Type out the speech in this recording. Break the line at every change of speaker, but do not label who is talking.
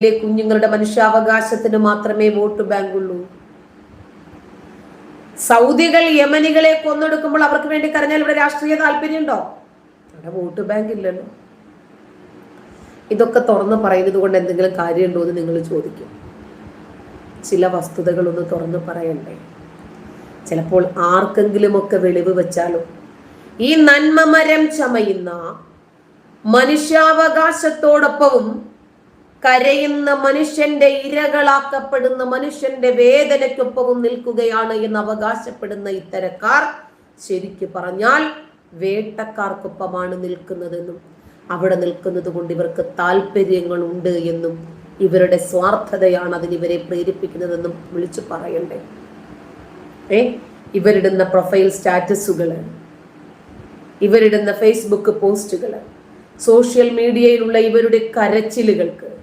കുഞ്ഞുങ്ങളുടെ മനുഷ്യാവകാശത്തിന് മാത്രമേ vote bank ഉള്ളൂ. സൗദികൾ യമനികളെ കൊന്നൊടുക്കുമ്പോൾ അവർക്ക് വേണ്ടി കരഞ്ഞാൽ ഇവിടെ രാഷ്ട്രീയ താല്പര്യമുണ്ടോ? അവിടെ വോട്ട് ബാങ്ക് ഇല്ലല്ലോ. ഇതൊക്കെ തുറന്ന് പറയുന്നത് കൊണ്ട് എന്തെങ്കിലും കാര്യമുണ്ടോ എന്ന് നിങ്ങൾ ചോദിക്കും. ചില വസ്തുതകളൊന്ന് തുറന്ന് പറയണ്ടേ? ചിലപ്പോൾ ആർക്കെങ്കിലുമൊക്കെ വെളിവ് വെച്ചാലോ. ഈ നന്മ മരം ചമയുന്ന മനുഷ്യാവകാശത്തോടൊപ്പവും കരയുന്ന മനുഷ്യന്റെ ഇരകളാക്കപ്പെടുന്ന മനുഷ്യന്റെ വേദനയ്ക്കൊപ്പവും നിൽക്കുകയാണ് എന്ന് അവകാശപ്പെടുന്ന ഇത്തരക്കാർ ശരിക്ക് പറഞ്ഞാൽ വേട്ടക്കാർക്കൊപ്പമാണ് നിൽക്കുന്നതെന്നും അവിടെ നിൽക്കുന്നത് കൊണ്ട് ഇവർക്ക് താല്പര്യങ്ങളുണ്ട് എന്നും ഇവരുടെ സ്വാർത്ഥതയാണ് അതിനിവരെ പ്രേരിപ്പിക്കുന്നതെന്നും വിളിച്ചു പറയണ്ടേ? ഇവരിടുന്ന പ്രൊഫൈൽ സ്റ്റാറ്റസുകള്, ഇവരിടുന്ന ഫേസ്ബുക്ക് പോസ്റ്റുകള്, സോഷ്യൽ മീഡിയയിലുള്ള ഇവരുടെ കരച്ചിലുകൾക്ക്